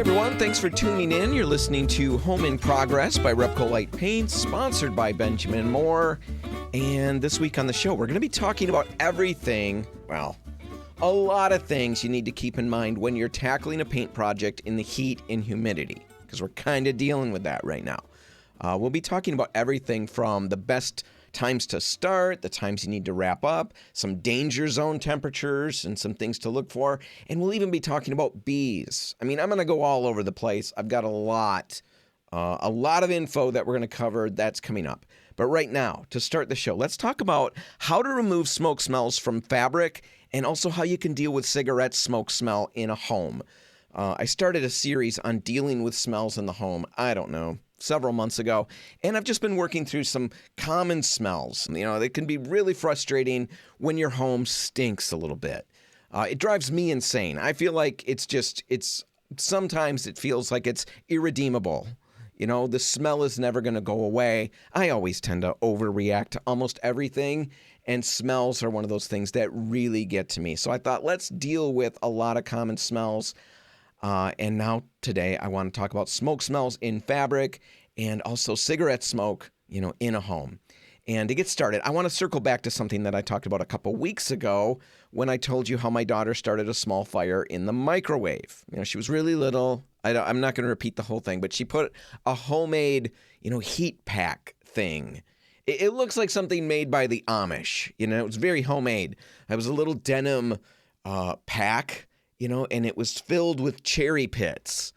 everyone, thanks for tuning in. You're listening to Home in Progress by RepcoLite Paint, sponsored by Benjamin Moore. And this week on the show, we're going to be talking about everything, well, a lot of things you need to keep in mind when you're tackling a paint project in the heat and humidity, because we're kind of dealing with that right now. We'll be talking about everything from the best times to start, the times you need to wrap up, some danger zone temperatures and some things to look for, and we'll even be talking about bees. I mean, I'm going to go all over the place. I've got a lot of info that we're going to cover that's coming up. But right now, to start the show, let's talk about how to remove smoke smells from fabric and also how you can deal with cigarette smoke smell in a home. I started a series on dealing with smells in the home, I don't know, several months ago, and I've just been working through some common smells. You know, they can be really frustrating when your home stinks a little bit. It drives me insane. I feel like sometimes it feels like it's irredeemable. You know, the smell is never going to go away. I always tend to overreact to almost everything, and smells are one of those things that really get to me. So I thought, let's deal with a lot of common smells. And now today I want to talk about smoke smells in fabric and also cigarette smoke, in a home. And to get started, I want to circle back to something that I talked about a couple weeks ago when I told you how my daughter started a small fire in the microwave. She was really little. I'm not going to repeat the whole thing, but she put a homemade, heat pack thing. It looks like something made by the Amish. It was very homemade. It was a little denim pack. And it was filled with cherry pits,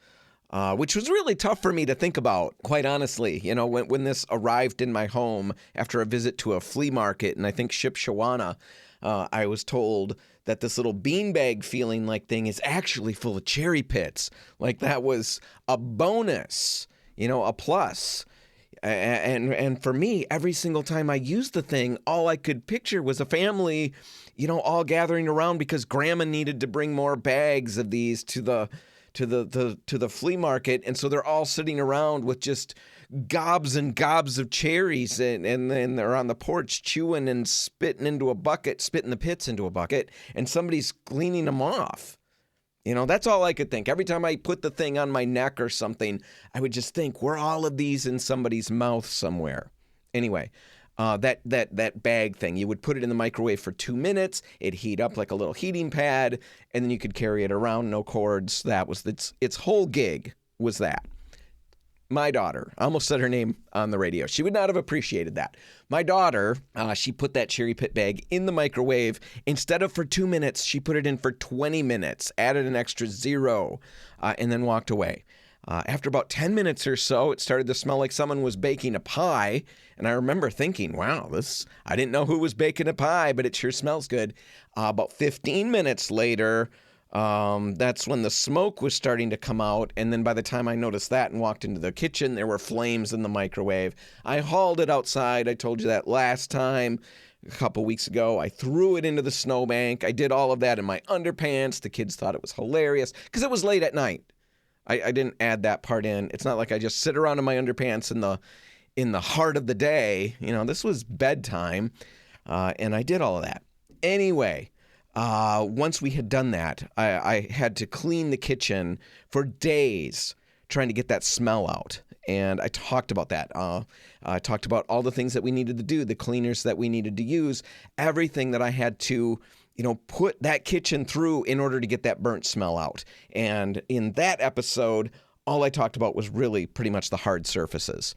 which was really tough for me to think about, quite honestly. When this arrived in my home after a visit to a flea market, and I think Shipshawana, I was told that this little beanbag feeling like thing is actually full of cherry pits. Like that was a bonus, a plus. And for me, every single time I used the thing, all I could picture was a family, all gathering around because grandma needed to bring more bags of these to the flea market. And so they're all sitting around with just gobs and gobs of cherries, and then they're on the porch chewing and spitting the pits into a bucket, and somebody's cleaning them off. That's all I could think. Every time I put the thing on my neck or something, I would just think, were all of these in somebody's mouth somewhere? Anyway, that bag thing, you would put it in the microwave for 2 minutes. It'd heat up like a little heating pad, and then you could carry it around, no cords. That was its whole gig was that. My daughter, I almost said her name on the radio. She would not have appreciated that. My daughter, she put that cherry pit bag in the microwave. Instead of for 2 minutes, she put it in for 20 minutes, added an extra 0, and then walked away. After about 10 minutes or so, it started to smell like someone was baking a pie. And I remember thinking, wow, I didn't know who was baking a pie, but it sure smells good. About 15 minutes later, that's when the smoke was starting to come out. And then by the time I noticed that and walked into the kitchen, there were flames in the microwave. I hauled it outside. I told you that last time a couple weeks ago. I threw it into the snowbank. I did all of that in my underpants. The kids thought it was hilarious because it was late at night. I didn't add that part in. It's not like I just sit around in my underpants in the heart of the day. This was bedtime, and I did all of that. Anyway, once we had done that, I had to clean the kitchen for days trying to get that smell out. And I talked about that. I talked about all the things that we needed to do, the cleaners that we needed to use, everything that I had to put that kitchen through in order to get that burnt smell out. And in that episode, all I talked about was really pretty much the hard surfaces.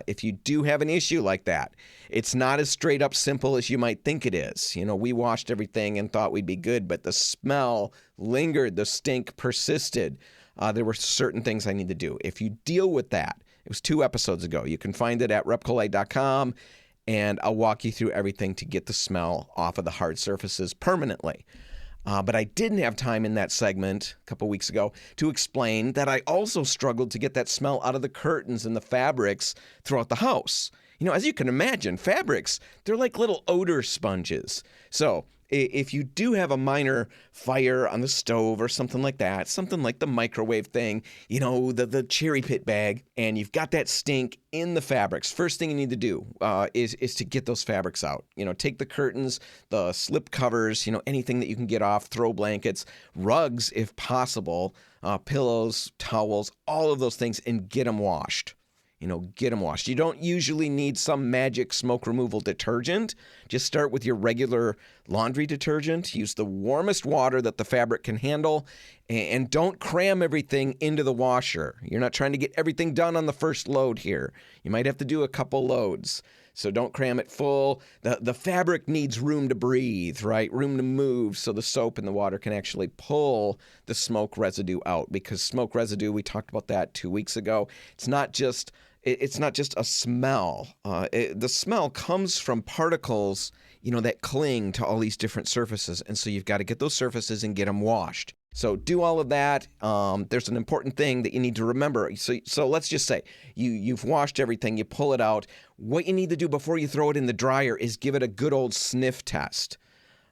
If you do have an issue like that, it's not as straight up simple as you might think it is. We washed everything and thought we'd be good, but the smell lingered, the stink persisted. There were certain things I need to do. If you deal with that, it was 2 episodes ago. You can find it at RepcoLite.com. And I'll walk you through everything to get the smell off of the hard surfaces permanently. But I didn't have time in that segment a couple weeks ago to explain that I also struggled to get that smell out of the curtains and the fabrics throughout the house. As you can imagine, fabrics, they're like little odor sponges. So If you do have a minor fire on the stove or something like that, something like the microwave thing, the cherry pit bag, and you've got that stink in the fabrics, first thing you need to do is to get those fabrics out. Take the curtains, the slip covers, anything that you can get off, throw blankets, rugs if possible, pillows, towels, all of those things, and get them washed. Get them washed. You don't usually need some magic smoke removal detergent. Just start with your regular laundry detergent. Use the warmest water that the fabric can handle, and don't cram everything into the washer. You're not trying to get everything done on the first load here. You might have to do a couple loads. So don't cram it full. The fabric needs room to breathe, right? Room to move so the soap and the water can actually pull the smoke residue out, because smoke residue, we talked about that 2 weeks ago. It's not just a smell. The smell comes from particles, that cling to all these different surfaces. And so you've got to get those surfaces and get them washed. So do all of that. There's an important thing that you need to remember. So let's just say you've washed everything, you pull it out. What you need to do before you throw it in the dryer is give it a good old sniff test.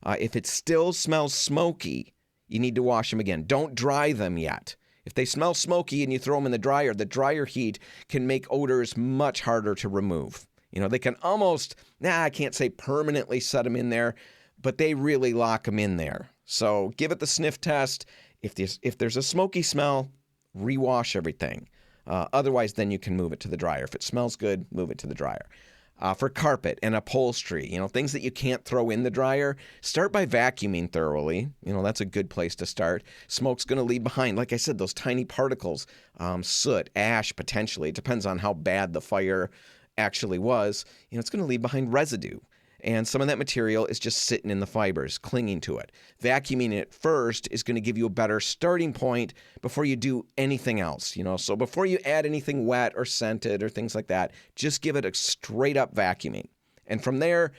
If it still smells smoky, you need to wash them again. Don't dry them yet. If they smell smoky and you throw them in the dryer heat can make odors much harder to remove. They can almost, I can't say permanently set them in there, but they really lock them in there. So give it the sniff test. If there's a smoky smell, rewash everything. Otherwise, then you can move it to the dryer. If it smells good, move it to the dryer. For carpet and upholstery, things that you can't throw in the dryer, start by vacuuming thoroughly. That's a good place to start. Smoke's going to leave behind, like I said, those tiny particles, soot, ash, potentially. It depends on how bad the fire actually was. It's going to leave behind residue. And some of that material is just sitting in the fibers, clinging to it. Vacuuming it first is going to give you a better starting point before you do anything else. So before you add anything wet or scented or things like that, just give it a straight up vacuuming. And from there,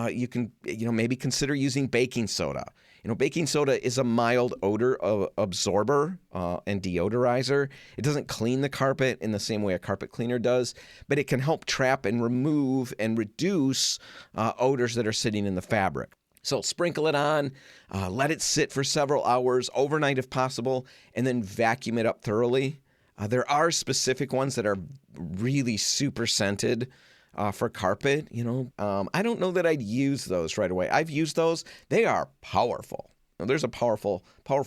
you can, maybe consider using baking soda. Baking soda is a mild odor absorber and deodorizer. It doesn't clean the carpet in the same way a carpet cleaner does, but it can help trap and remove and reduce odors that are sitting in the fabric. So sprinkle it on, let it sit for several hours, overnight if possible, and then vacuum it up thoroughly. There are specific ones that are really super scented. For carpet, I don't know that I'd use those right away. I've used those. They are powerful. There's a powerful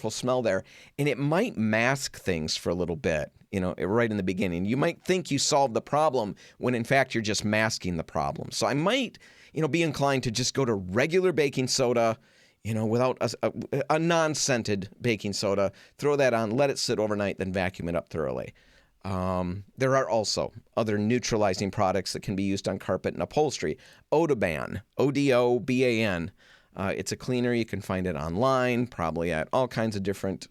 smell there. And it might mask things for a little bit, right in the beginning. You might think you solved the problem when in fact you're just masking the problem. So I might, be inclined to just go to regular baking soda, without a non-scented baking soda. Throw that on, let it sit overnight, then vacuum it up thoroughly. There are also other neutralizing products that can be used on carpet and upholstery. Odoban, O-D-O-B-A-N. It's a cleaner. You can find it online, probably at all kinds of different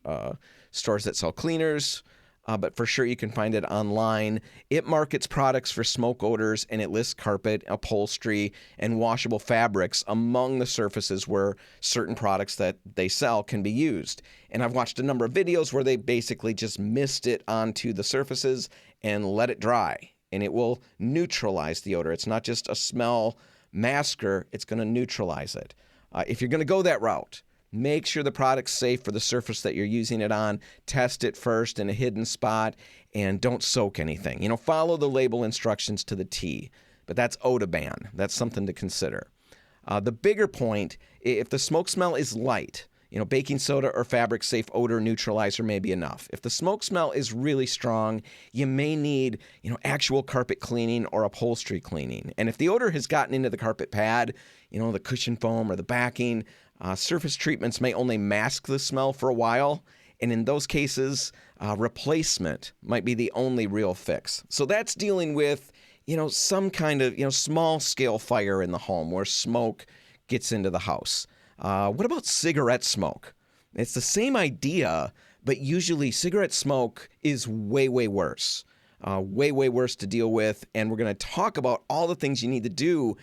stores that sell cleaners. But for sure you can find it online. It markets products for smoke odors, and it lists carpet, upholstery, and washable fabrics among the surfaces where certain products that they sell can be used. And I've watched a number of videos where they basically just mist it onto the surfaces and let it dry, and it will neutralize the odor. It's not just a smell masker, it's going to neutralize it. If you're going to go that route, make sure the product's safe for the surface that you're using it on. Test it first in a hidden spot, and don't soak anything. Follow the label instructions to the T. But that's Odoban. That's something to consider. The bigger point, if the smoke smell is light, baking soda or fabric safe odor neutralizer may be enough. If the smoke smell is really strong, you may need, actual carpet cleaning or upholstery cleaning. And if the odor has gotten into the carpet pad, the cushion foam or the backing, surface treatments may only mask the smell for a while. And in those cases, replacement might be the only real fix. So that's dealing with, some kind of, small scale fire in the home where smoke gets into the house. What about cigarette smoke? It's the same idea, but usually cigarette smoke is way, way worse. Way, way worse to deal with. And we're going to talk about all the things you need to do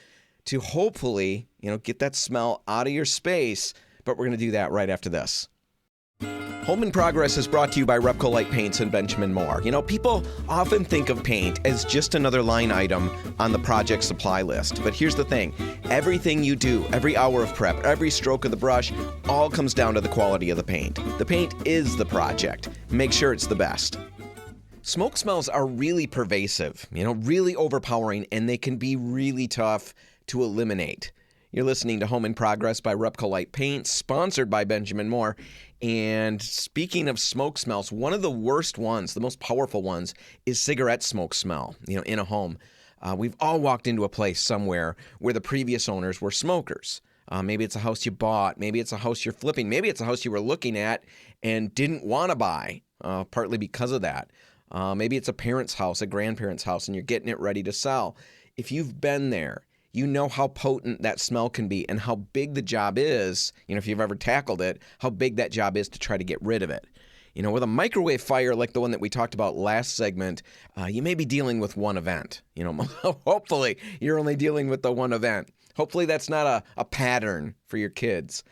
to hopefully, get that smell out of your space. But we're going to do that right after this. Home in Progress is brought to you by RepcoLite Paints and Benjamin Moore. You know, people often think of paint as just another line item on the project supply list. But here's the thing. Everything you do, every hour of prep, every stroke of the brush, all comes down to the quality of the paint. The paint is the project. Make sure it's the best. Smoke smells are really pervasive, really overpowering, and they can be really tough to eliminate. You're listening to Home in Progress by RepcoLite Paint, sponsored by Benjamin Moore. And speaking of smoke smells, one of the worst ones, the most powerful ones, is cigarette smoke smell, in a home. We've all walked into a place somewhere where the previous owners were smokers. Maybe it's a house you bought. Maybe it's a house you're flipping. Maybe it's a house you were looking at and didn't want to buy, partly because of that. Maybe it's a parent's house, a grandparent's house, and you're getting it ready to sell. If you've been there, you know how potent that smell can be and how big the job is, if you've ever tackled it, how big that job is to try to get rid of it. With a microwave fire like the one that we talked about last segment, you may be dealing with one event. Hopefully you're only dealing with the one event. Hopefully that's not a pattern for your kids.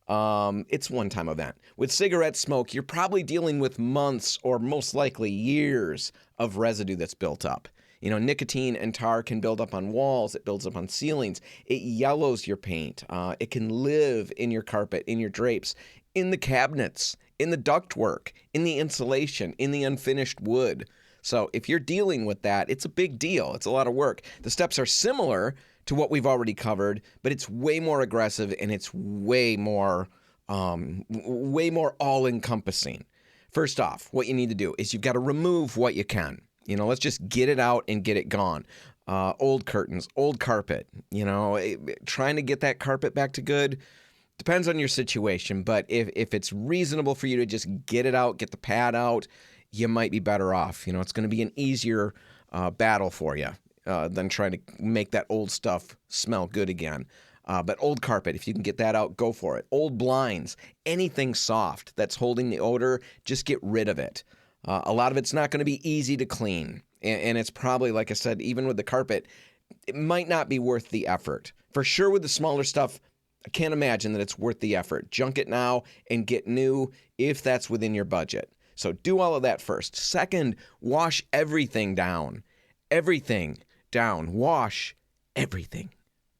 It's a one-time event. With cigarette smoke, you're probably dealing with months or most likely years of residue that's built up. Nicotine and tar can build up on walls. It builds up on ceilings. It yellows your paint. It can live in your carpet, in your drapes, in the cabinets, in the ductwork, in the insulation, in the unfinished wood. So if you're dealing with that, it's a big deal. It's a lot of work. The steps are similar to what we've already covered, but it's way more aggressive and it's way more all-encompassing. First off, what you need to do is you've got to remove what you can. Let's just get it out and get it gone. Old curtains, old carpet, trying to get that carpet back to good depends on your situation. But if it's reasonable for you to just get it out, get the pad out, you might be better off. It's going to be an easier battle for you than trying to make that old stuff smell good again. But old carpet, if you can get that out, go for it. Old blinds, anything soft that's holding the odor, just get rid of it. A lot of it's not going to be easy to clean. And it's probably, like I said, even with the carpet, it might not be worth the effort. For sure with the smaller stuff, I can't imagine that it's worth the effort. Junk it now and get new if that's within your budget. So do all of that first. Second, wash everything down. Everything down. Wash everything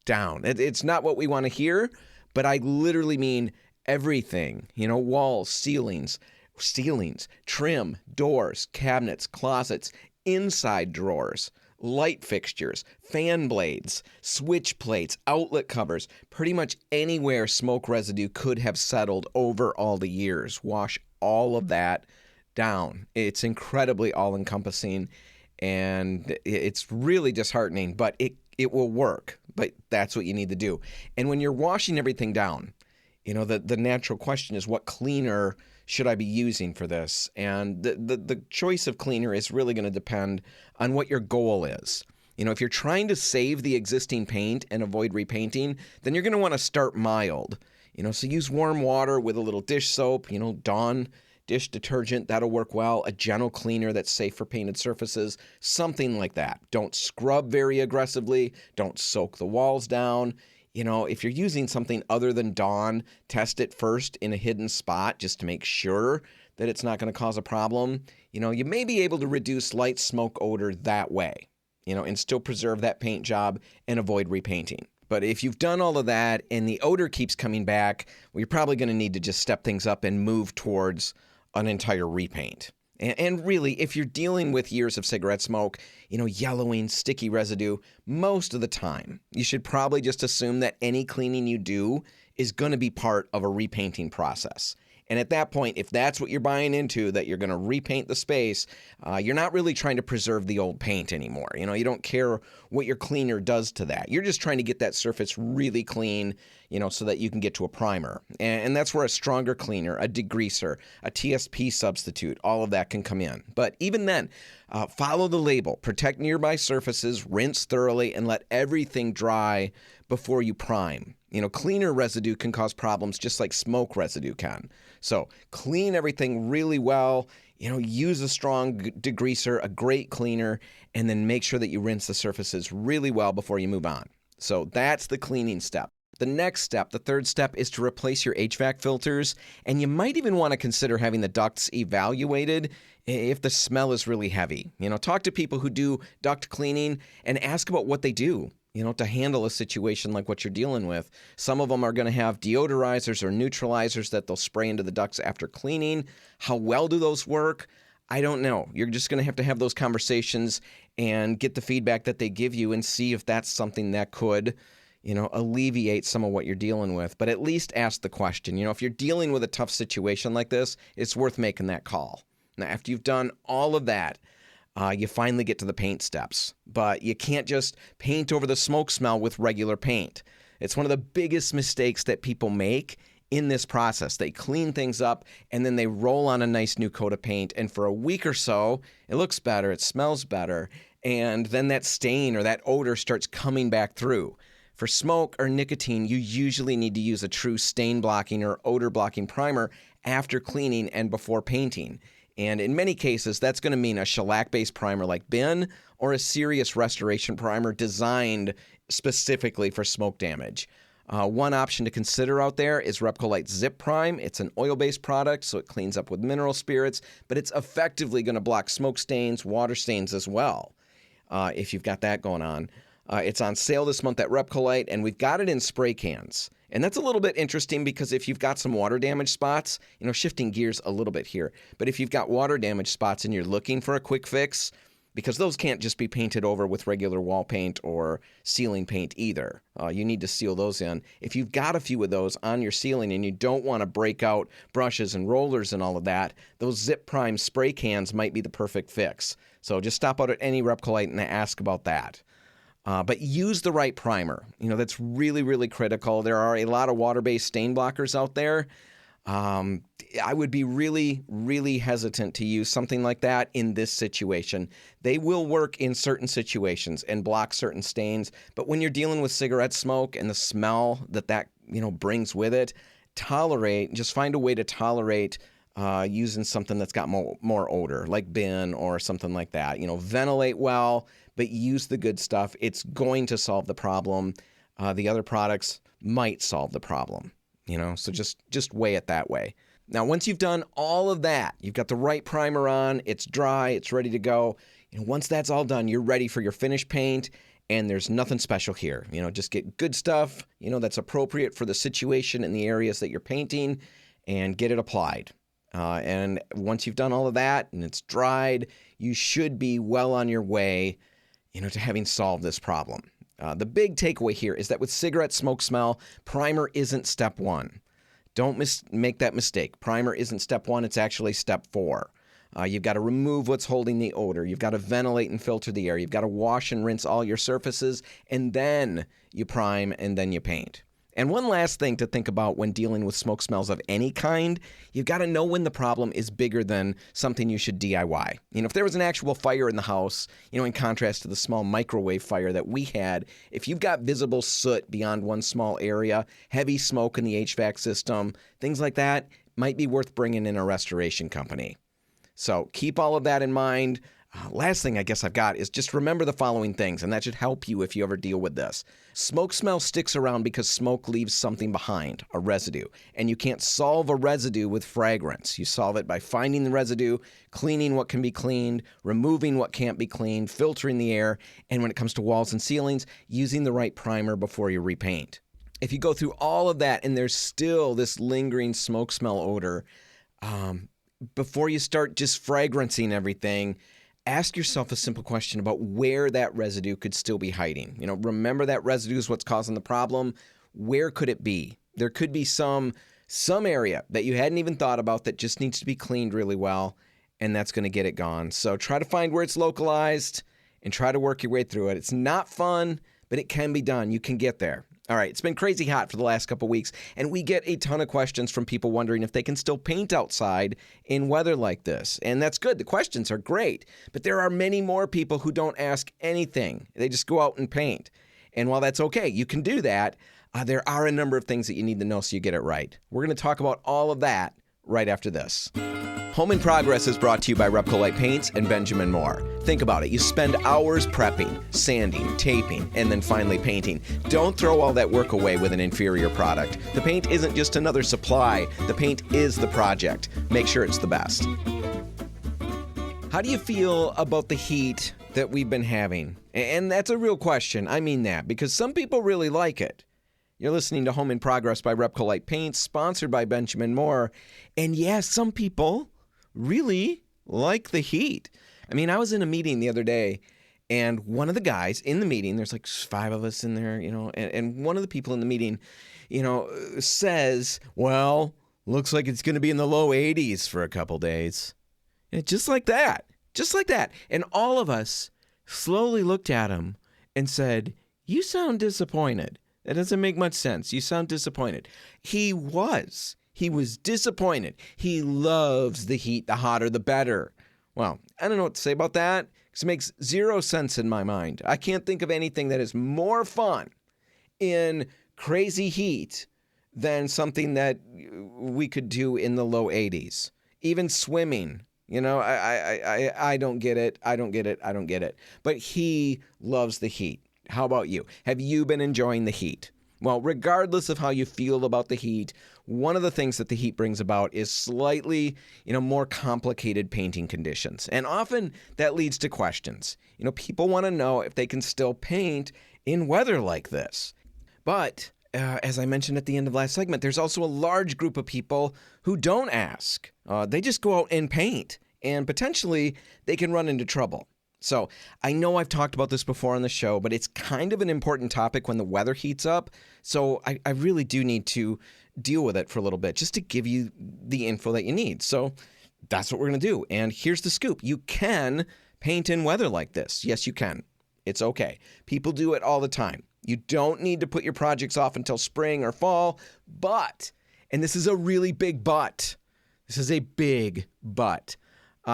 down. It's not what we want to hear, but I literally mean everything. Walls, ceilings, trim, doors, cabinets, closets, inside drawers, light fixtures, fan blades, switch plates, outlet covers, pretty much anywhere smoke residue could have settled over all the years. Wash all of that down. It's incredibly all-encompassing, and it's really disheartening, but it will work. But that's what you need to do. And when you're washing everything down, the natural question is, what cleaner should I be using for this? And the choice of cleaner is really going to depend on what your goal is. If you're trying to save the existing paint and avoid repainting, then you're going to want to start mild. So use warm water with a little dish soap, Dawn dish detergent, that'll work well. A gentle cleaner that's safe for painted surfaces, something like that. Don't scrub very aggressively. Don't soak the walls down. If you're using something other than Dawn, test it first in a hidden spot just to make sure that it's not going to cause a problem. You may be able to reduce light smoke odor that way, and still preserve that paint job and avoid repainting. But if you've done all of that and the odor keeps coming back, well, you're probably going to need to just step things up and move towards an entire repaint. And really, if you're dealing with years of cigarette smoke, yellowing, sticky residue, most of the time, you should probably just assume that any cleaning you do is going to be part of a repainting process. And at that point, if that's what you're buying into, that you're going to repaint the space, you're not really trying to preserve the old paint anymore. You don't care what your cleaner does to that. You're just trying to get that surface really clean, so that you can get to a primer. And that's where a stronger cleaner, a degreaser, a TSP substitute, all of that can come in. But even then, follow the label, protect nearby surfaces, rinse thoroughly, and let everything dry before you prime. Cleaner residue can cause problems just like smoke residue can. So clean everything really well, use a strong degreaser, a great cleaner, and then make sure that you rinse the surfaces really well before you move on. So that's the cleaning step. The next step, the third step, is to replace your HVAC filters, and you might even want to consider having the ducts evaluated if the smell is really heavy. Talk to people who do duct cleaning and ask about what they do, to handle a situation like what you're dealing with. Some of them are going to have deodorizers or neutralizers that they'll spray into the ducts after cleaning. How well do those work? I don't know. You're just going to have those conversations and get the feedback that they give you and see if that's something that could alleviate some of what you're dealing with. But at least ask the question. If you're dealing with a tough situation like this, it's worth making that call. Now, after you've done all of that, you finally get to the paint steps. But you can't just paint over the smoke smell with regular paint. It's one of the biggest mistakes that people make in this process. They clean things up and then they roll on a nice new coat of paint. And for a week or so, it looks better, it smells better. And then that stain or that odor starts coming back through. For smoke or nicotine, you usually need to use a true stain blocking or odor blocking primer after cleaning and before painting. And in many cases, that's going to mean a shellac-based primer like Bin or a serious restoration primer designed specifically for smoke damage. One option to consider out there is RepcoLite Zip Prime. It's an oil-based product, so it cleans up with mineral spirits, but it's effectively going to block smoke stains, water stains as well, if you've got that going on. It's on sale this month at RepcoLite, and we've got it in spray cans. And that's a little bit interesting because if you've got some water damage spots, shifting gears a little bit here, but if you've got water damage spots and you're looking for a quick fix, because those can't just be painted over with regular wall paint or ceiling paint either. You need to seal those in. If you've got a few of those on your ceiling and you don't want to break out brushes and rollers and all of that, those Zip Prime spray cans might be the perfect fix. So just stop out at any RepcoLite and ask about that. But use the right primer. That's really, really critical. There are a lot of water-based stain blockers out there. I would be really, really hesitant to use something like that in this situation. They will work in certain situations and block certain stains. But when you're dealing with cigarette smoke and the smell that brings with it, just find a way to tolerate using something that's got more odor, like Bin or something like that. Ventilate well, but use the good stuff. It's going to solve the problem. The other products might solve the problem, so just weigh it that way. Now, once you've done all of that, you've got the right primer on, it's dry, it's ready to go. Once that's all done, you're ready for your finished paint, and there's nothing special here. Just get good stuff, that's appropriate for the situation and the areas that you're painting, and get it applied. And once you've done all of that and it's dried, you should be well on your way, to having solved this problem. The big takeaway here is that with cigarette smoke smell, primer isn't step one. Don't make that mistake. Primer isn't step one. It's actually step 4. You've got to remove what's holding the odor. You've got to ventilate and filter the air. You've got to wash and rinse all your surfaces, and then you prime and then you paint. And one last thing to think about when dealing with smoke smells of any kind, you've got to know when the problem is bigger than something you should DIY. If there was an actual fire in the house, in contrast to the small microwave fire that we had, if you've got visible soot beyond one small area, heavy smoke in the HVAC system, things like that, might be worth bringing in a restoration company. So keep all of that in mind. Last thing I guess I've got is just remember the following things, and that should help you if you ever deal with this. Smoke smell sticks around because smoke leaves something behind, a residue. And you can't solve a residue with fragrance. You solve it by finding the residue, cleaning what can be cleaned, removing what can't be cleaned, filtering the air, and when it comes to walls and ceilings, using the right primer before you repaint. If you go through all of that and there's still this lingering smoke smell odor, before you start just fragrancing everything, ask yourself a simple question about where that residue could still be hiding. Remember that residue is what's causing the problem. Where could it be? There could be some area that you hadn't even thought about that just needs to be cleaned really well, and that's going to get it gone. So try to find where it's localized and try to work your way through it. It's not fun, but it can be done. You can get there. All right, it's been crazy hot for the last couple weeks, and we get a ton of questions from people wondering if they can still paint outside in weather like this. And that's good. The questions are great. But there are many more people who don't ask anything. They just go out and paint. And while that's okay, you can do that, there are a number of things that you need to know so you get it right. We're going to talk about all of that right after this. Home in Progress is brought to you by RepcoLite Paints and Benjamin Moore. Think about it. You spend hours prepping, sanding, taping, and then finally painting. Don't throw all that work away with an inferior product. The paint isn't just another supply. The paint is the project. Make sure it's the best. How do you feel about the heat that we've been having? And that's a real question. I mean that, because some people really like it. You're listening to Home in Progress by RepcoLite Paints, sponsored by Benjamin Moore. And yes, some people really like the heat. I mean, I was in a meeting the other day, and one of the guys in the meeting, there's like 5 of us in there, and one of the people in the meeting, says, well, looks like it's going to be in the low 80s for a couple days. And just like that. And all of us slowly looked at him and said, you sound disappointed. That doesn't make much sense. You sound disappointed. He was disappointed. He loves the heat. The hotter, the better. Well, I don't know what to say about that, because it makes zero sense in my mind. I can't think of anything that is more fun in crazy heat than something that we could do in the low 80s. Even swimming. I don't get it. I don't get it. But he loves the heat. How about you? Have you been enjoying the heat? Well, regardless of how you feel about the heat, one of the things that the heat brings about is slightly, more complicated painting conditions. And often that leads to questions. People want to know if they can still paint in weather like this. But as I mentioned at the end of last segment, there's also a large group of people who don't ask. They just go out and paint, and potentially they can run into trouble. So I know I've talked about this before on the show, but it's kind of an important topic when the weather heats up. So I really do need to deal with it for a little bit just to give you the info that you need. So that's what we're going to do. And here's the scoop. You can paint in weather like this. Yes, you can. It's okay. People do it all the time. You don't need to put your projects off until spring or fall, but, and this is a really big but, this is a big but,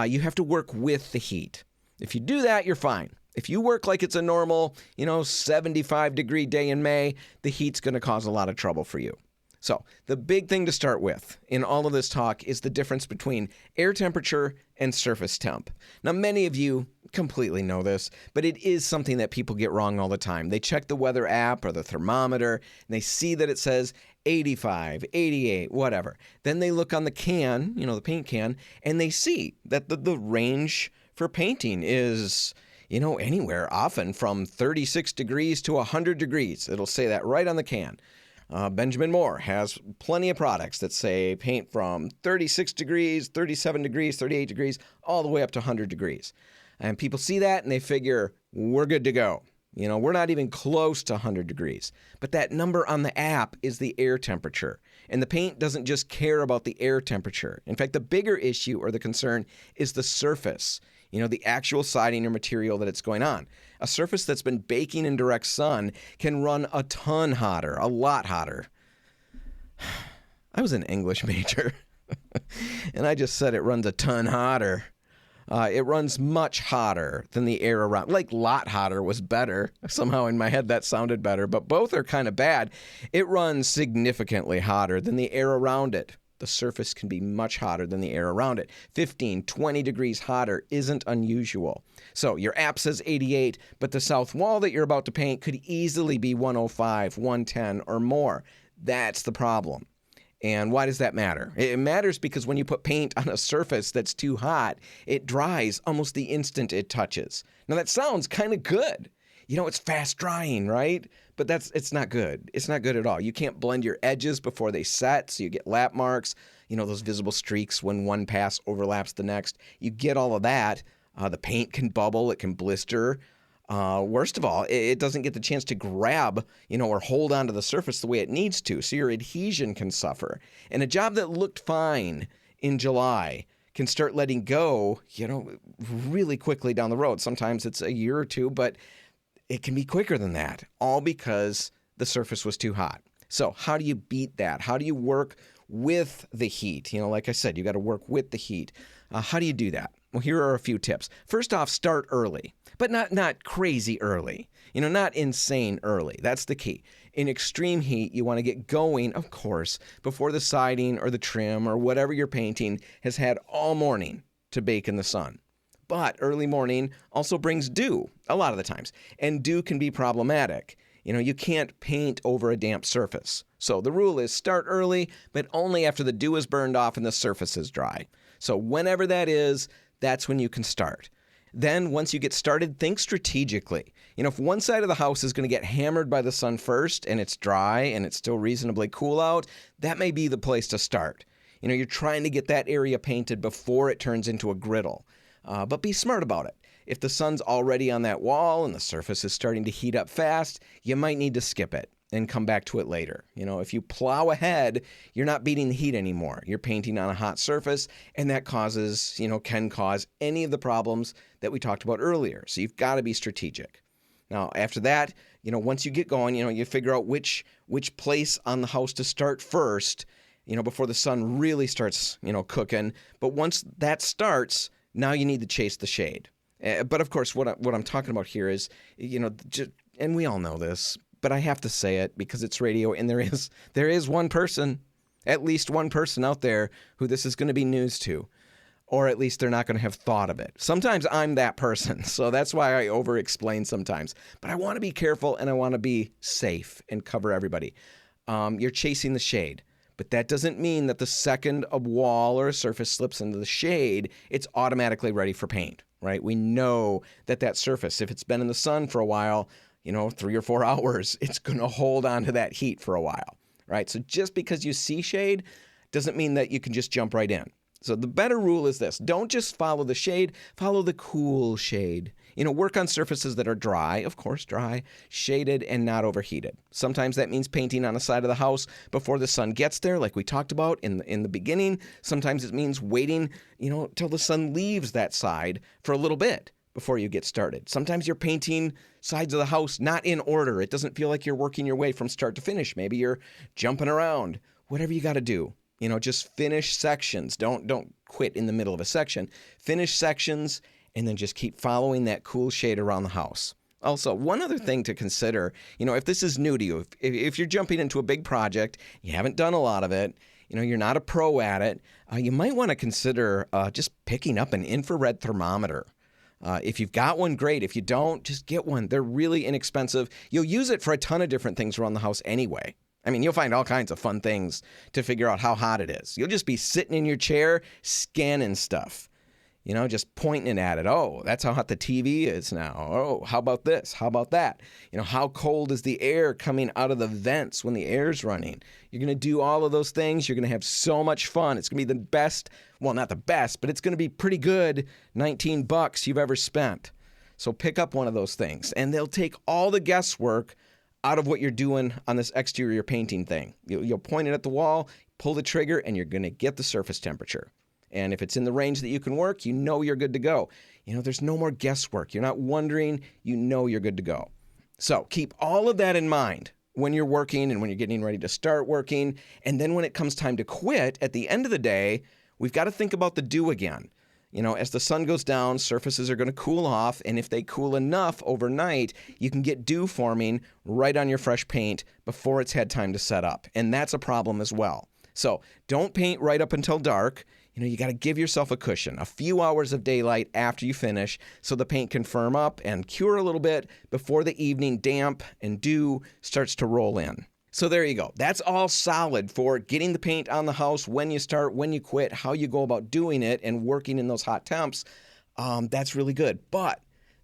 you have to work with the heat. If you do that, you're fine. If you work like it's a normal, 75-degree day in May, the heat's going to cause a lot of trouble for you. So the big thing to start with in all of this talk is the difference between air temperature and surface temp. Now, many of you completely know this, but it is something that people get wrong all the time. They check the weather app or the thermometer, and they see that it says 85, 88, whatever. Then they look on the can, the paint can, and they see that the range for painting is, anywhere often from 36 degrees to 100 degrees. It'll say that right on the can. Benjamin Moore has plenty of products that say paint from 36 degrees, 37 degrees, 38 degrees, all the way up to 100 degrees. And people see that and they figure, we're good to go. We're not even close to 100 degrees. But that number on the app is the air temperature. And the paint doesn't just care about the air temperature. In fact, the bigger issue or the concern is the surface. The actual siding or material that it's going on. A surface that's been baking in direct sun can run a ton hotter, a lot hotter. I was an English major, and I just said it runs a ton hotter. It runs much hotter than the air around. Like lot hotter was better. Somehow in my head that sounded better, but both are kind of bad. It runs significantly hotter than the air around it. The surface can be much hotter than the air around it. 15, 20 degrees hotter isn't unusual. So your app says 88, but the south wall that you're about to paint could easily be 105, 110, or more. That's the problem. And why does that matter? It matters because when you put paint on a surface that's too hot, it dries almost the instant it touches. Now that sounds kind of good. It's fast drying, right? But it's not good. It's not good at all. You can't blend your edges before they set, so you get lap marks, those visible streaks when one pass overlaps the next. You get all of that. The paint can bubble. It can blister. Worst of all, it doesn't get the chance to grab, or hold onto the surface the way it needs to, so your adhesion can suffer. And a job that looked fine in July can start letting go, really quickly down the road. Sometimes it's a year or two, but it can be quicker than that, all because the surface was too hot. So how do you beat that? How do you work with the heat? Like I said, you got to work with the heat. How do you do that? Well, here are a few tips. First off, start early, but not crazy early. Not insane early. That's the key. In extreme heat, you want to get going, of course, before the siding or the trim or whatever you're painting has had all morning to bake in the sun. But early morning also brings dew a lot of the times, and dew can be problematic. You can't paint over a damp surface. So the rule is start early, but only after the dew is burned off and the surface is dry. So whenever that is, that's when you can start. Then once you get started, think strategically. If one side of the house is going to get hammered by the sun first and it's dry and it's still reasonably cool out, that may be the place to start. You're trying to get that area painted before it turns into a griddle. But be smart about it. If the sun's already on that wall and the surface is starting to heat up fast, you might need to skip it and come back to it later. If you plow ahead, you're not beating the heat anymore. You're painting on a hot surface, and that can cause any of the problems that we talked about earlier. So you've got to be strategic. Now, after that, once you get going, you figure out which place on the house to start first, before the sun really starts, cooking. But once that starts, now you need to chase the shade. But of course, what I'm talking about here is, and we all know this, but I have to say it because it's radio, and there is one person, at least one person out there who this is going to be news to, or at least they're not going to have thought of it. Sometimes I'm that person, so that's why I over-explain sometimes. But I want to be careful, and I want to be safe and cover everybody. You're chasing the shade, but that doesn't mean that the second a wall or a surface slips into the shade, it's automatically ready for paint, right? We know that surface, if it's been in the sun for a while, 3 or 4 hours, it's going to hold on to that heat for a while, right? So just because you see shade doesn't mean that you can just jump right in. So the better rule is this. Don't just follow the shade, follow the cool shade. Work on surfaces that are dry, of course dry, shaded, and not overheated. Sometimes that means painting on a side of the house before the sun gets there, like we talked about in the beginning. Sometimes it means waiting, till the sun leaves that side for a little bit before you get started. Sometimes you're painting sides of the house not in order. It doesn't feel like you're working your way from start to finish. Maybe you're jumping around. Whatever you got to do. Just finish sections. Don't quit in the middle of a section. Finish sections and then just keep following that cool shade around the house. Also, one other thing to consider, if this is new to you, if you're jumping into a big project, you haven't done a lot of it, you're not a pro at it, you might want to consider just picking up an infrared thermometer. If you've got one, great. If you don't, just get one. They're really inexpensive. You'll use it for a ton of different things around the house anyway. You'll find all kinds of fun things to figure out how hot it is. You'll just be sitting in your chair scanning stuff, just pointing at it. Oh, that's how hot the TV is now. Oh, how about this? How about that? How cold is the air coming out of the vents when the air's running? You're going to do all of those things. You're going to have so much fun. It's going to be the best, well, not the best, but it's going to be pretty good $19 you've ever spent. So pick up one of those things, and they'll take all the guesswork out of what you're doing on this exterior painting thing. You'll point it at the wall, pull the trigger, and you're going to get the surface temperature. And if it's in the range that you can work, you're good to go. There's no more guesswork. You're not wondering, you're good to go. So keep all of that in mind when you're working and when you're getting ready to start working. And then when it comes time to quit, at the end of the day, we've got to think about the dew again. As the sun goes down, surfaces are going to cool off, and if they cool enough overnight, you can get dew forming right on your fresh paint before it's had time to set up, and that's a problem as well. So don't paint right up until dark. You got to give yourself a cushion, a few hours of daylight after you finish, so the paint can firm up and cure a little bit before the evening damp and dew starts to roll in. So there you go. That's all solid for getting the paint on the house, when you start, when you quit, how you go about doing it and working in those hot temps. That's really good. But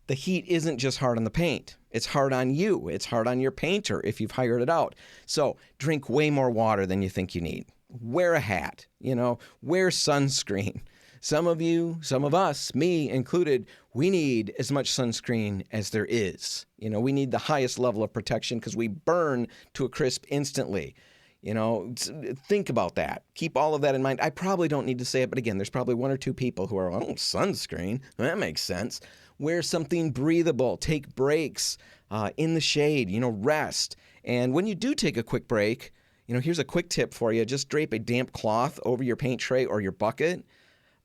the heat isn't just hard on the paint. It's hard on you. It's hard on your painter if you've hired it out. So drink way more water than you think you need. Wear a hat, wear sunscreen. Some of you, some of us, me included, we need as much sunscreen as there is. We need the highest level of protection because we burn to a crisp instantly. Think about that. Keep all of that in mind. I probably don't need to say it, but again, there's probably one or two people who are, sunscreen. That makes sense. Wear something breathable. Take breaks in the shade, rest. And when you do take a quick break, here's a quick tip for you. Just drape a damp cloth over your paint tray or your bucket.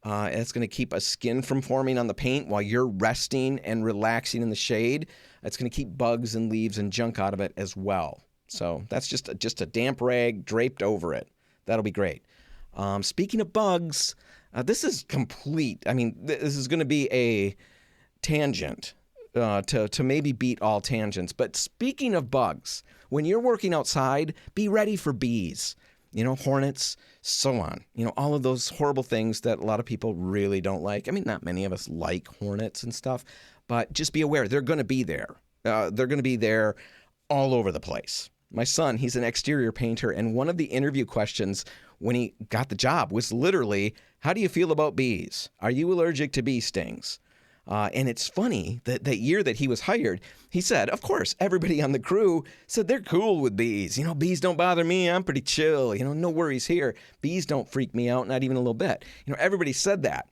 It's going to keep a skin from forming on the paint while you're resting and relaxing in the shade. It's going to keep bugs and leaves and junk out of it as well. So that's just a damp rag draped over it. That'll be great. Speaking of bugs, this is complete. I mean, this is going to be a tangent to maybe beat all tangents. But speaking of bugs, when you're working outside, be ready for bees. Hornets, so on. All of those horrible things that a lot of people really don't like. I mean, not many of us like hornets and stuff, but just be aware they're going to be there. They're going to be there all over the place. My son, he's an exterior painter, and one of the interview questions when he got the job was literally, how do you feel about bees? Are you allergic to bee stings? And it's funny that that year that he was hired, he said, of course, everybody on the crew said they're cool with bees. Bees don't bother me. I'm pretty chill. No worries here. Bees don't freak me out, not even a little bit. Everybody said that.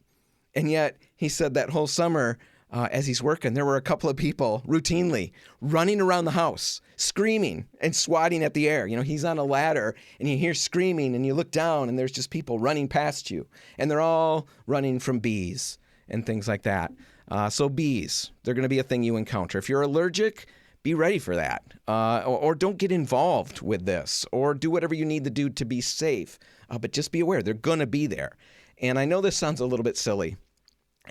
And yet he said that whole summer as he's working, there were a couple of people routinely running around the house, screaming and swatting at the air. He's on a ladder and you hear screaming and you look down and there's just people running past you. And they're all running from bees and things like that. So bees, they're going to be a thing you encounter. If you're allergic, be ready for that. Or don't get involved with this. Or do whatever you need to do to be safe. But just be aware, they're going to be there. And I know this sounds a little bit silly.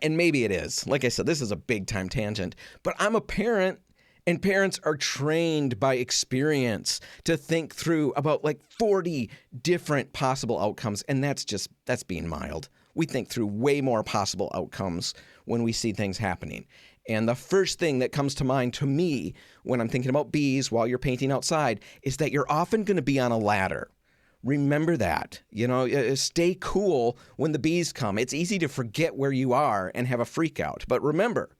And maybe it is. Like I said, this is a big-time tangent. But I'm a parent, and parents are trained by experience to think through about like 40 different possible outcomes. And that's being mild. We think through way more possible outcomes when we see things happening. And the first thing that comes to mind to me when I'm thinking about bees while you're painting outside is that you're often going to be on a ladder. Remember that. Stay cool when the bees come. It's easy to forget where you are and have a freak out. But remember,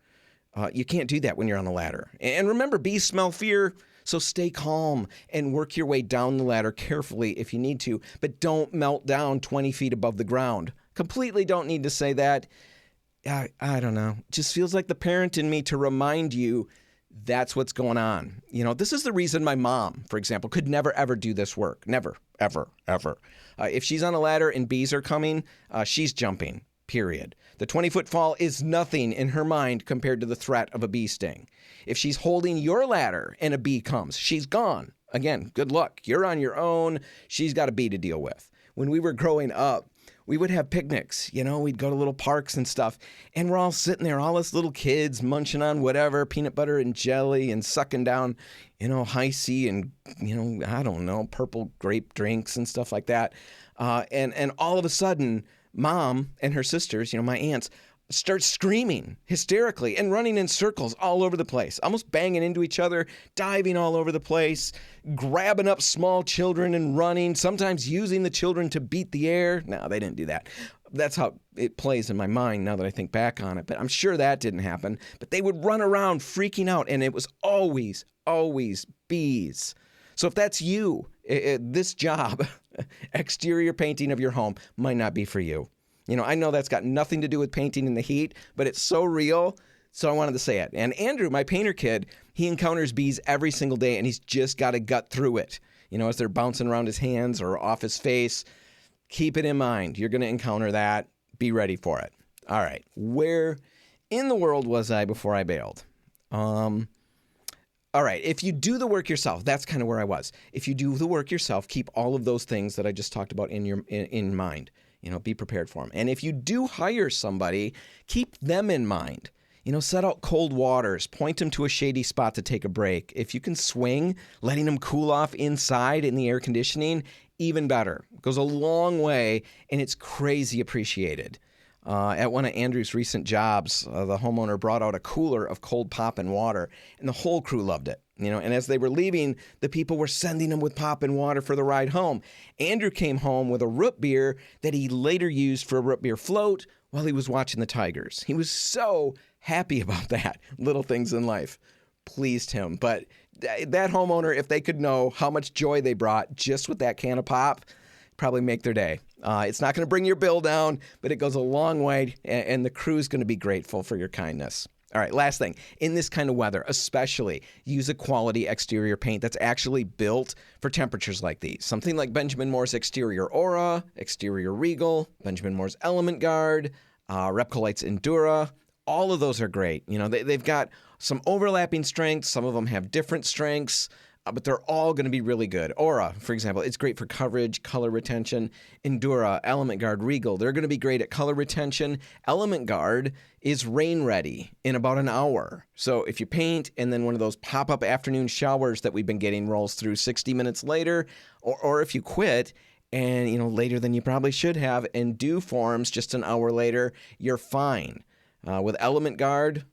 you can't do that when you're on a ladder. And remember, bees smell fear. So stay calm and work your way down the ladder carefully if you need to, but don't melt down 20 feet above the ground. Completely don't need to say that. I don't know. It just feels like the parent in me to remind you that's what's going on. This is the reason my mom, for example, could never, ever do this work. Never, ever, ever. If she's on a ladder and bees are coming, she's jumping, period. The 20-foot fall is nothing in her mind compared to the threat of a bee sting. If she's holding your ladder and a bee comes, she's gone. Again, good luck. You're on your own. She's got a bee to deal with. When we were growing up, we would have picnics, we'd go to little parks and stuff, and we're all sitting there, all us little kids munching on whatever, peanut butter and jelly and sucking down, high C and, I don't know, purple grape drinks and stuff like that. And all of a sudden, Mom and her sisters, my aunts, start screaming hysterically and running in circles all over the place, almost banging into each other, diving all over the place, grabbing up small children and running, sometimes using the children to beat the air. No, they didn't do that. That's how it plays in my mind now that I think back on it. But I'm sure that didn't happen. But they would run around freaking out, and it was always, always bees. So if that's you, this job, exterior painting of your home, might not be for you. I know that's got nothing to do with painting in the heat, but it's so real, so I wanted to say it. And Andrew, my painter kid, he encounters bees every single day, and he's just got to gut through it. As they're bouncing around his hands or off his face. Keep it in mind. You're going to encounter that. Be ready for it. All right. Where in the world was I before I bailed? All right. If you do the work yourself, that's kind of where I was. If you do the work yourself, keep all of those things that I just talked about in mind. Be prepared for them. And if you do hire somebody, keep them in mind. Set out cold waters, point them to a shady spot to take a break. If you can swing, letting them cool off inside in the air conditioning, even better. It goes a long way, and it's crazy appreciated. At one of Andrew's recent jobs, the homeowner brought out a cooler of cold pop and water, and the whole crew loved it. And as they were leaving, the people were sending them with pop and water for the ride home. Andrew came home with a root beer that he later used for a root beer float while he was watching the Tigers. He was so happy about that. Little things in life pleased him. But that homeowner, if they could know how much joy they brought just with that can of pop, probably make their day. It's not going to bring your bill down, but it goes a long way, and the crew's going to be grateful for your kindness. All right, last thing. In this kind of weather, especially, use a quality exterior paint that's actually built for temperatures like these. Something like Benjamin Moore's Exterior Aura, Exterior Regal, Benjamin Moore's Element Guard, RepcoLite's Endura. All of those are great. They've got some overlapping strengths. Some of them have different strengths, but they're all going to be really good. Aura, for example, it's great for coverage, color retention. Endura, Element Guard, Regal, they're going to be great at color retention. Element Guard is rain ready in about an hour. So if you paint and then one of those pop-up afternoon showers that we've been getting rolls through 60 minutes later, or if you quit and later than you probably should have and dew forms just an hour later, you're fine. With Element Guard,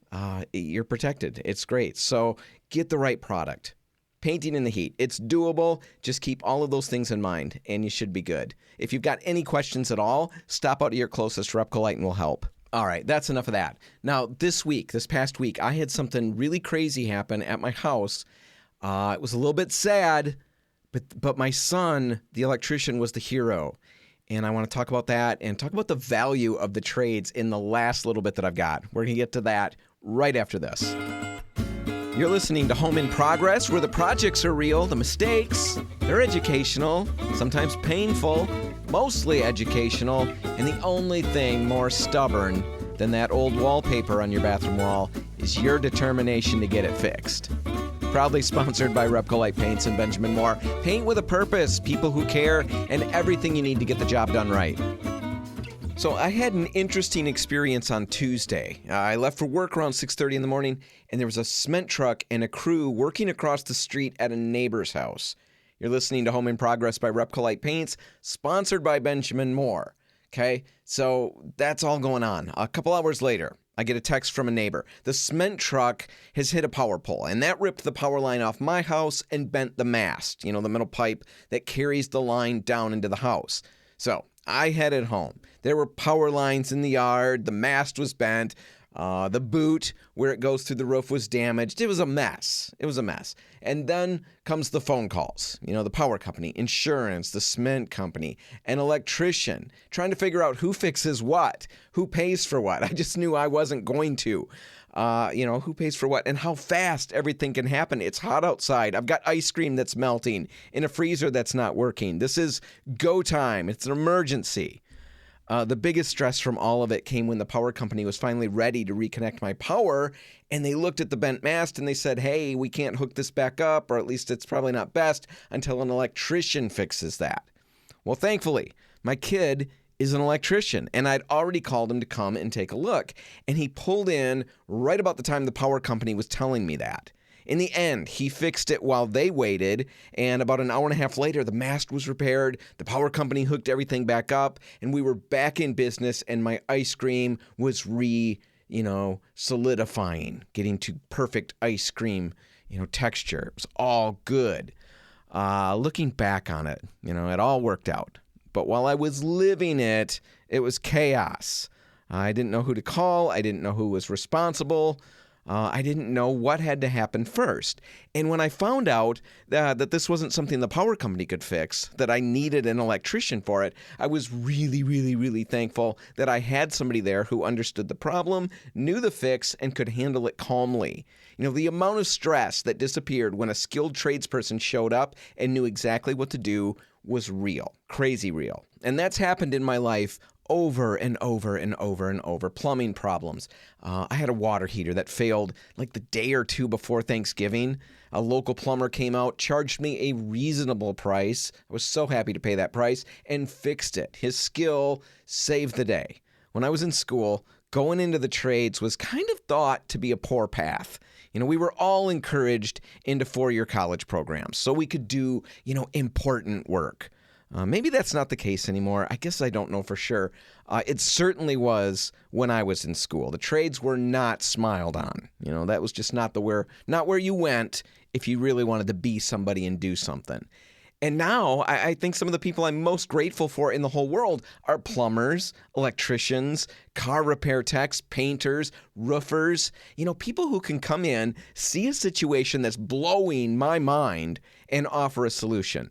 you're protected. It's great. So get the right product. Painting in the heat. It's doable. Just keep all of those things in mind, and you should be good. If you've got any questions at all, stop out to your closest RepcoLite and we'll help. All right, that's enough of that. Now, this past week, I had something really crazy happen at my house. It was a little bit sad, but my son, the electrician, was the hero. And I want to talk about that and talk about the value of the trades in the last little bit that I've got. We're going to get to that right after this. You're listening to Home in Progress, where the projects are real, the mistakes, they're educational, sometimes painful, mostly educational, and the only thing more stubborn than that old wallpaper on your bathroom wall is your determination to get it fixed. Proudly sponsored by RepcoLite Paints and Benjamin Moore. Paint with a purpose, people who care, and everything you need to get the job done right. So I had an interesting experience on Tuesday. I left for work around 6:30 in the morning, and there was a cement truck and a crew working across the street at a neighbor's house. You're listening to Home in Progress by RepcoLite Paints, sponsored by Benjamin Moore. Okay, so that's all going on. A couple hours later, I get a text from a neighbor. The cement truck has hit a power pole, and that ripped the power line off my house and bent the mast, the metal pipe that carries the line down into the house. So I headed home. There were power lines in the yard. The mast was bent. The boot where it goes through the roof was damaged. It was a mess. And then comes the phone calls. The power company, insurance, the cement company, an electrician, trying to figure out who fixes what, who pays for what. I just knew I wasn't going to. Who pays for what and how fast everything can happen. It's hot outside. I've got ice cream that's melting in a freezer that's not working. This is go time. It's an emergency. The biggest stress from all of it came when the power company was finally ready to reconnect my power, and they looked at the bent mast and they said, hey, we can't hook this back up, or at least it's probably not best until an electrician fixes that. Well, thankfully, my kid is an electrician, and I'd already called him to come and take a look, and he pulled in right about the time the power company was telling me that. In the end, he fixed it while they waited, and about an hour and a half later, the mast was repaired, the power company hooked everything back up, and we were back in business, and my ice cream was solidifying, getting to perfect ice cream, texture. It was all good. Looking back on it, it all worked out. But while I was living it, it was chaos. I didn't know who to call. I didn't know who was responsible. I didn't know what had to happen first. And when I found out that this wasn't something the power company could fix, that I needed an electrician for it, I was really, really, really thankful that I had somebody there who understood the problem, knew the fix, and could handle it calmly. The amount of stress that disappeared when a skilled tradesperson showed up and knew exactly what to do was real, crazy real. And that's happened in my life over and over and over and over. Plumbing problems. I had a water heater that failed like the day or two before Thanksgiving. A local plumber came out, charged me a reasonable price. I was so happy to pay that price and fixed it. His skill saved the day. When I was in school, going into the trades was kind of thought to be a poor path. We were all encouraged into four-year college programs so we could do, important work. Maybe that's not the case anymore. I guess I don't know for sure. It certainly was when I was in school. The trades were not smiled on. That was just not where you went if you really wanted to be somebody and do something. And now I think some of the people I'm most grateful for in the whole world are plumbers, electricians, car repair techs, painters, roofers, people who can come in, see a situation that's blowing my mind, and offer a solution.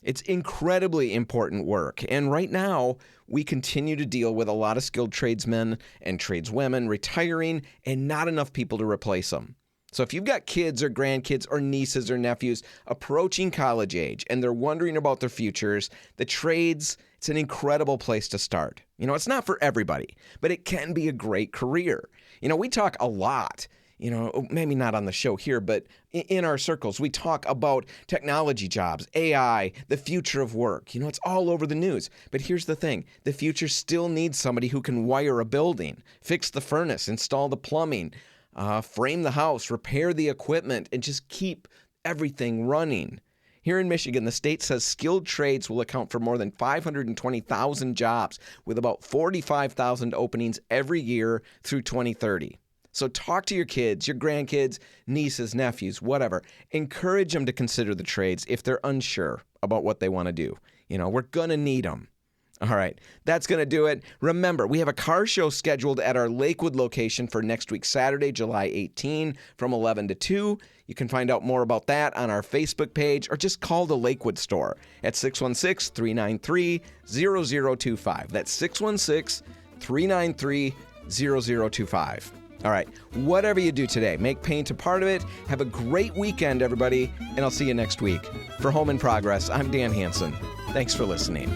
It's incredibly important work. And right now, we continue to deal with a lot of skilled tradesmen and tradeswomen retiring and not enough people to replace them. So if you've got kids or grandkids or nieces or nephews approaching college age and they're wondering about their futures, the trades, it's an incredible place to start. It's not for everybody, but it can be a great career. We talk a lot, maybe not on the show here, but in our circles, we talk about technology jobs, AI, the future of work. It's all over the news. But here's the thing. The future still needs somebody who can wire a building, fix the furnace, install the plumbing, frame the house, repair the equipment, and just keep everything running. Here in Michigan, the state says skilled trades will account for more than 520,000 jobs, with about 45,000 openings every year through 2030. So talk to your kids, your grandkids, nieces, nephews, whatever. Encourage them to consider the trades if they're unsure about what they want to do. We're going to need them. All right, that's going to do it. Remember, we have a car show scheduled at our Lakewood location for next week, Saturday, July 18, from 11 to 2. You can find out more about that on our Facebook page or just call the Lakewood store at 616-393-0025. That's 616-393-0025. All right, whatever you do today, make paint a part of it. Have a great weekend, everybody, and I'll see you next week. For Home in Progress, I'm Dan Hansen. Thanks for listening.